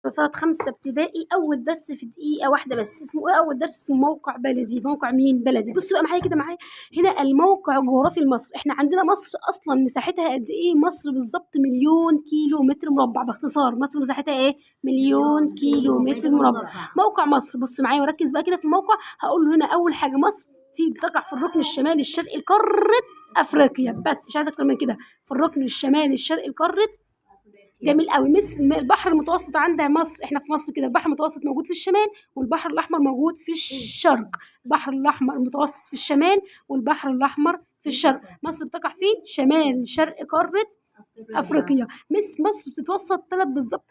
دراسات 5 ابتدائي. أول درس في دقيقة واحدة بس، اسمه إيه أول درس؟ اسمه موقع بلدي. موقع مين؟ بلدي. بصوا بقى معايا كده معايا، هنا الموقع الجغرافي لمصر. إحنا عندنا مصر أصلًا مساحتها قد إيه؟ مصر بالضبط 1.000.000 كيلو متر مربع. باختصار مصر مساحتها إيه؟ 1.000.000 كيلو متر مربع. موقع مصر، بُص معايا وركز بقى كده في الموقع. هاقول له هنا أول حاجة مصر بتقع في الركن الشمالي الشرقي لقارة أفريقيا، بس مش عايزة أكتر من كده، في الركن الشمالي الشرقي لقارة. جميل قوي. البحر المتوسط عندها مصر، احنا في مصر كده البحر المتوسط موجود في الشمال والبحر الاحمر موجود في الشرق. البحر الاحمر المتوسط في الشمال والبحر الاحمر في الشرق. مصر بتقع في شمال شرق قاره افريقيا. مصر بتتوسط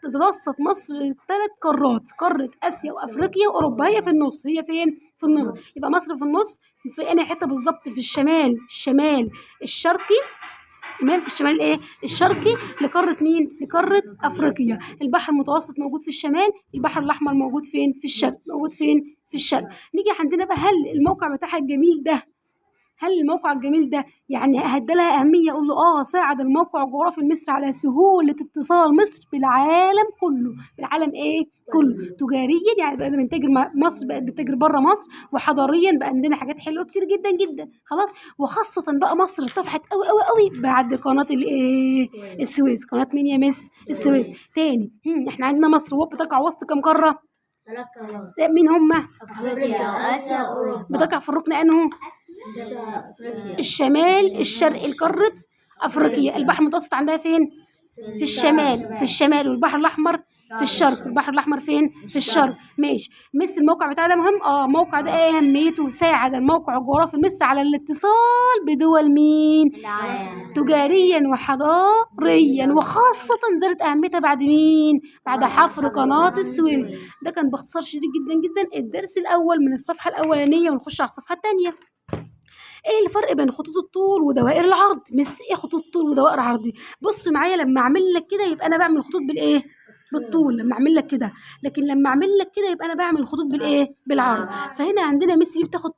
تتوسط مصر 3 قارات، قاره اسيا وافريقيا واوروبا. هي في النص. هي فين؟ في النص. يبقى مصر في النص. في انهي حته بالظبط؟ في الشمال الشرقي. تمام، في الشمال ايه؟ الشرقي لقارة مين؟ لقارة افريقيا. البحر المتوسط موجود في الشمال، البحر الاحمر موجود فين؟ في الشرق. موجود فين؟ في الشرق. نيجي عندنا بقى، هل الموقع بتاعها الجميل ده، هل الموقع الجميل ده يعني هدى لها اهميه؟ اقول له ساعد الموقع الجغرافي لمصر على سهوله اتصال مصر بالعالم كله. بالعالم ايه؟ كله. تجاريا يعني بقى بنتاجر، مصر بقت بتتاجر بره مصر، وحضاريا بقى عندنا حاجات حلوه كتير جدا جدا. خلاص. وخاصه بقى مصر ارتفعت قوي قوي قوي بعد قناه الايه؟ السويس. قناه مين يا مس؟ السويس. تاني، احنا عندنا مصر بتقع وسط كام قاره؟ 3 قارات. مين هما؟ افريقيا واسيا واوروبا. بتقع في الركن انه الشمال الشرقي لقارة أفريقيا. البحر المتوسط عندها فين؟ في الشمال والبحر الأحمر في الشرق. البحر الأحمر فين؟ في الشرق. ماشي. مصر الموقع بتاعها ده مهم. الموقع ده ايه أهميته؟ ساعد الموقع الجغرافي مصر على الاتصال بدول مين؟ العالم. تجاريا وحضاريا، وخاصة زادت أهميتها بعد مين؟ بعد حفر قناة السويس. ده كان باختصار شديد جدا جدا الدرس الأول من الصفحة الأولانية، ونخش على الصفحة الثانية. ايه الفرق بين خطوط الطول ودوائر العرض؟ ايه خطوط الطول ودوائر العرض دي؟ بص معايا، لما اعمل لك كده يبقى انا بعمل خطوط بالايه؟ بالطول لما اعمل لك كده، لكن لما اعمل لك كده يبقى انا بعمل خطوط بالايه؟ بالعرض. فهنا عندنا دي بتاخد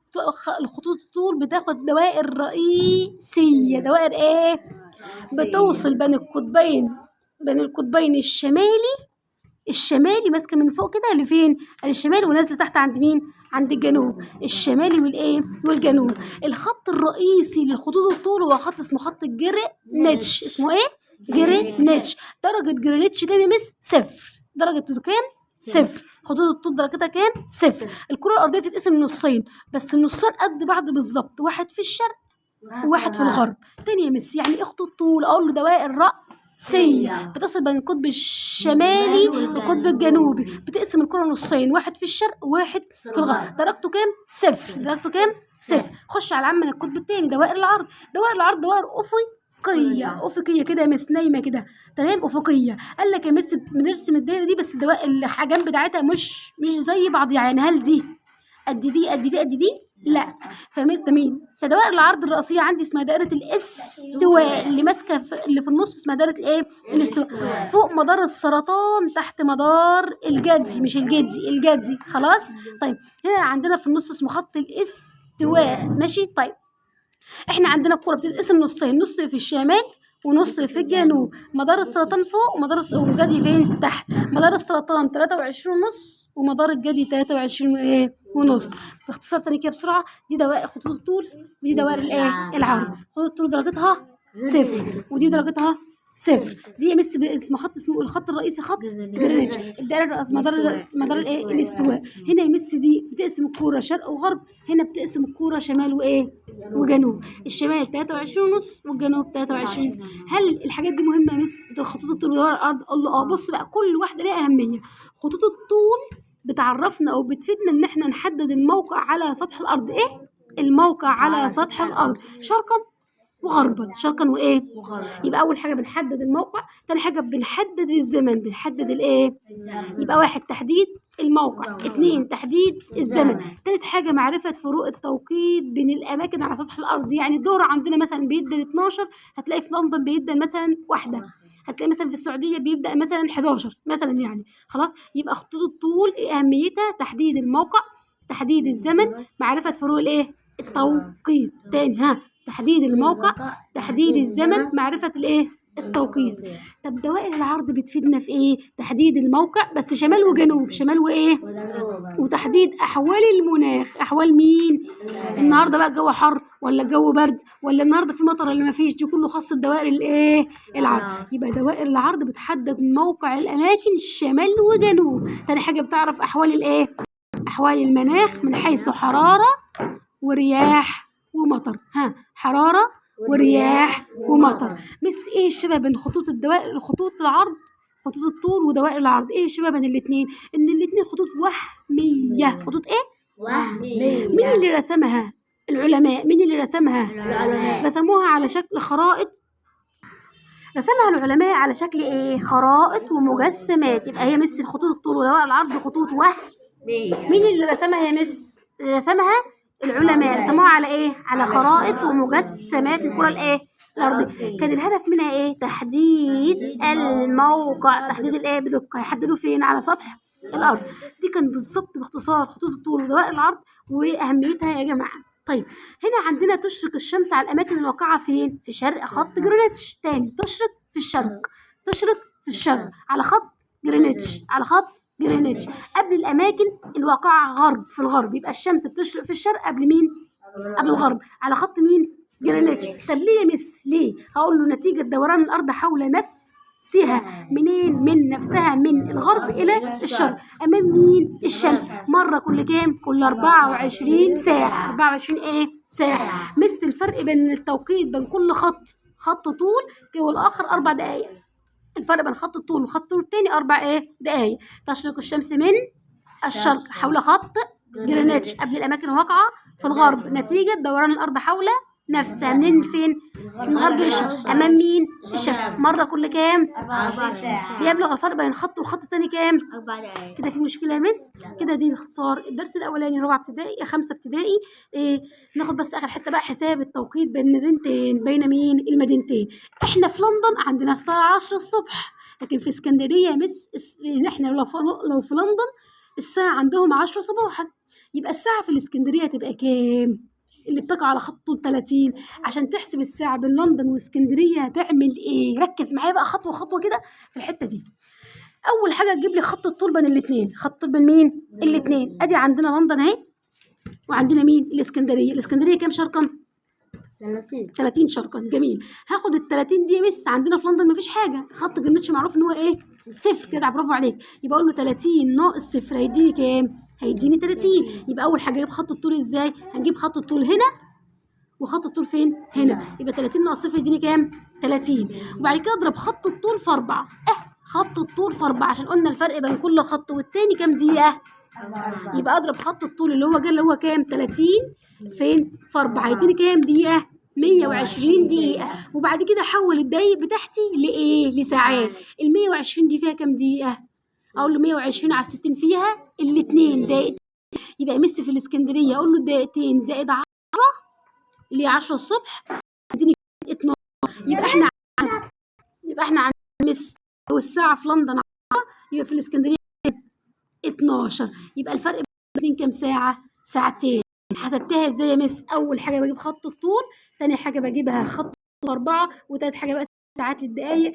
الخطوط الطول بتاخد دوائر رئيسيه. دوائر ايه؟ بتوصل بين القطبين الشمالي ماسكه من فوق كده لفين؟ الشمال، ونازله تحت عند مين؟ عند الجنوب. الشمالي والايه؟ والجنوب. الخط الرئيسي للخطوط الطول هو خط اسمه خط جرينتش. اسمه ايه؟ جرينتش. درجه جرينتش كام يا مس؟ 0. درجته كام؟ 0. خطوط الطول درجتها كام؟ 0. الكره الارضيه بتتقسم نصين، بس النصين قد بعض بالظبط، واحد في الشرق وواحد في الغرب. تاني يا مس، يعني ايه خطوط طول؟ اقول له دوائر رأسية بتصل بين القطب الشمالي والقطب الجنوبي، بتقسم الكرة نصين، واحد في الشرق وواحد في الغرب. درجته كام؟ 0. درجته كام؟ 0. خش على العام من القطب التاني. دوائر العرض دوائر افقيه كده يا مس، نايمه كده. تمام، افقيه. قال لك يا مس بنرسم الدايره دي، بس الحجم بتاعتها مش زي بعض. يعني هل دي قد دي قد دي قد دي؟ لا. تمام. فدوائر العرض الرئيسيه عندي اسمها دائره الاستواء، اللي ماسكه اللي في النص اسمها دائره الايه؟ الاستواء. فوق مدار السرطان، تحت مدار الجدي، مش الجدي. خلاص. طيب هنا عندنا في النص اسمه خط الاستواء. ماشي. طيب احنا عندنا الكره بتتقسم نصين، نص في الشمال ونص في الجنوب. مدار السرطان فوق، والجدي فين؟ تحت. مدار السرطان 23 ونص، ومدار الجدي 23 وايه؟ ونص. باختصار تاني كده بسرعه، دي دوائر خطوط الطول، ودي دوائر الايه؟ العرض. خطوط الطول درجتها 0، ودي درجتها 0. دي اسم خط، اسمه الخط الرئيسي خط جرينتش. الدائره الرئيسيه مدار الايه؟ الاستواء. هنا دي بتقسم الكوره شرق وغرب، هنا بتقسم الكوره شمال وايه؟ وجنوب. الشمال 23 ونص والجنوب 23. هل الحاجات دي مهمه يا مس؟ خطوط الطول ودوائر الارض؟ قال له بص بقى، كل واحده ليها اهميه. خطوط الطول بتعرفنا او بتفيدنا ان احنا نحدد الموقع على سطح الارض. ايه الموقع على سطح الارض؟ شرقا وغربا. شرقا وايه؟ يبقى اول حاجه بنحدد الموقع، تاني حاجه بنحدد الزمن. بنحدد الايه؟ يبقى 1 تحديد الموقع، 2 تحديد الزمن، تالت حاجه معرفه فروق التوقيت بين الاماكن على سطح الارض. يعني الظهر عندنا مثلا بيبدا 12، هتلاقي في لندن بيبدا مثلا 1، هتلاقي مثلا في السعوديه بيبدا مثلا 11 مثلا. يعني خلاص. يبقى خطوط الطول ايه اهميتها؟ تحديد الموقع، تحديد الزمن، معرفه فروق الايه؟ التوقيت. تاني تحديد الموقع، تحديد الزمن، معرفة الايه؟ التوقيت. طب دوائر العرض بتفيدنا في ايه؟ تحديد الموقع بس شمال وجنوب، شمال وايه؟ وتحديد احوال المناخ. احوال مين؟ النهارده بقى الجو حر ولا الجو برد ولا النهارده في مطر ولا ما فيش، دي كله خاص بدوائر الايه؟ العرض. يبقى دوائر العرض بتحدد موقع الاماكن شمال وجنوب. تاني حاجه بتعرف احوال الايه؟ احوال المناخ من حيث حراره ورياح ومطر. حراره ورياح ومطر. مس ايه الشبه بين خطوط الدوائر، خطوط العرض، خطوط الطول ودوائر العرض؟ ايه الشبه بين الاثنين؟ ان الاثنين خطوط وهميه. خطوط ايه؟ وهمية. مين اللي رسمها؟ العلماء. مين اللي رسمها؟ العلماء. رسموها على شكل خرائط. رسمها العلماء على شكل ايه؟ خرائط ومجسمات. يبقى هي مس خطوط الطول ودوائر العرض خطوط وهمية. مين اللي رسمها يا مس؟ اللي رسمها العلماء. رسموها على ايه؟ على خرائط ومجسمات الكرة الايه؟ الأرضية. كان الهدف منها ايه؟ تحديد الموقع. تحديد الايه؟ بدقة. يحددوا فين؟ على سطح الأرض. دي كان بالظبط باختصار خطوط الطول ودوائر العرض وأهميتها يا جماعة. طيب هنا عندنا تشرق الشمس على الأماكن الواقعة فين؟ في شرق خط جرينتش. تاني تشرق في الشرق، تشرق في الشرق على خط جرينتش، على خط جرينتش قبل الأماكن الواقعة غرب في الغرب. يبقى الشمس بتشرق في الشرق قبل مين؟ قبل الغرب على خط مين؟ جرينتش. طب ليه يا مس؟ ليه؟ هقول له نتيجة دوران الأرض حول نفسها. منين؟ من نفسها، من الغرب إلى الشرق. أمام مين؟ الشمس. مرة كل كام؟ كل 24 ساعة. 24 إيه؟ ساعة. مس الفرق بين التوقيت بين كل خط طول والآخر 4 دقايق. الفرق بين خط الطول وخط الطول التاني 4 ايه؟ دقايق. تشرق الشمس من الشرق حول خط جرينتش قبل الأماكن الواقعة في الغرب نتيجة دوران الأرض حول نفسها. منين لفين؟ من الغرب للشرق. أمام مين؟ الشمس. مرة كل كام؟ 4 ساعات. بيبلغ الفرق بين خط وخط تاني كام؟ 4 دقايق. كده في مشكلة يا مس؟ كده دي باختصار الدرس الأولاني رابعة ابتدائي 5 ابتدائي. ناخد بس آخر حتة بقى حساب التوقيت بين مدينتين، بين مين؟ المدينتين. احنا في لندن عندنا الساعة 10 الصبح، لكن في اسكندرية يا مس احنا لو في لندن الساعة عندهم 10 صباحا. يبقى الساعة في الاسكندرية تبقى كام؟ اللي بتقع على خط طول 30. عشان تحسب الساعة بين لندن واسكندرية هتعمل ايه؟ ركز معايا بقى خطوة خطوة كده في الحتة دي. اول حاجه تجيب لي خط الطول بين الاثنين. خط الطول بين مين؟ الاثنين. ادي عندنا لندن اهي وعندنا مين؟ الاسكندريه. الاسكندريه كام شرقا؟ 30 شرقا. جميل. هاخد ال 30 دي بس عندنا في لندن مفيش حاجه. خط جرينتش معروف ان هو ايه؟ صفر. كده برافو عليك. يبقى اقول له 30 ناقص صفر هيديني كام؟ هيديني 30. يبقى اول حاجه اجيب خط الطول ازاي؟ هنجيب خط الطول هنا وخط الطول فين؟ هنا. يبقى 30 ناقص صفر يديني كام؟ 30. وبعد كده اضرب خط الطول في 4. خط الطول في 4 عشان قلنا الفرق بين كل خط والتاني كام دقيقة؟ 4. يبقى اضرب خط الطول اللي هو جه اللي هو كام؟ 30 فين؟ في 4 هيديني كام دقيقة؟ 120 دقيقة. وبعد كده احول الدقايق بتاعتي لايه؟ لساعات. ال 120 دي فيها كام دقيقة؟ اقول له 120 على 60 فيها الاثنين دقيقتين. يبقى يمس في الاسكندرية اقول له دقيقتين زائد 10 اللي هي 10 الصبح يديني 12. يبقى احنا عن مس والساعة في لندن 10 يبقى في الاسكندرية 12. يبقى الفرق بين كام ساعة؟ ساعتين. حسبتها ازاي يا مس؟ أول حاجة بجيب خط الطول، تاني حاجة بجيبها خط 4، وتالت حاجة بقى ساعات للدقايق،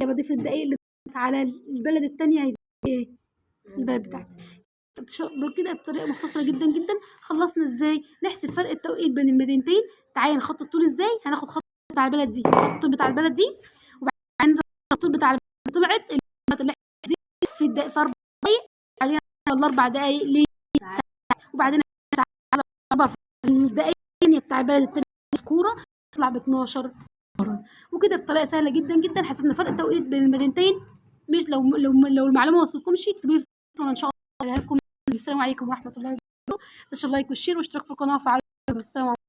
وبضيف الدقايق اللي على البلد التانية البلد بتاعتي. كده بطريقة مختصرة جدا جدا خلصنا ازاي نحسب فرق التوقيت بين المدينتين. تعالى نخط الطول ازاي؟ هناخد خط بتاع البلد دي، خط الطول بتاع البلد دي، وبعدين الطول بتاع البلد طلعت اللي في 4 دقايق، بعدين ولا 4 دقايق ليه ساعة، وبعدين على 4 الدقايق بتاع البلد التانية مذكورة تطلع ب 12 مرة. وكده بطريقة سهلة جدا جدا حسبنا فرق التوقيت بين المدينتين. مش لو المعلومة ما وصلتكمش اكتبوا لي ان شاء الله. السلام عليكم ورحمة الله وبركاته. تنسوا اللايك والشير واشتراك في القناة وفعلوا السلام عليكم.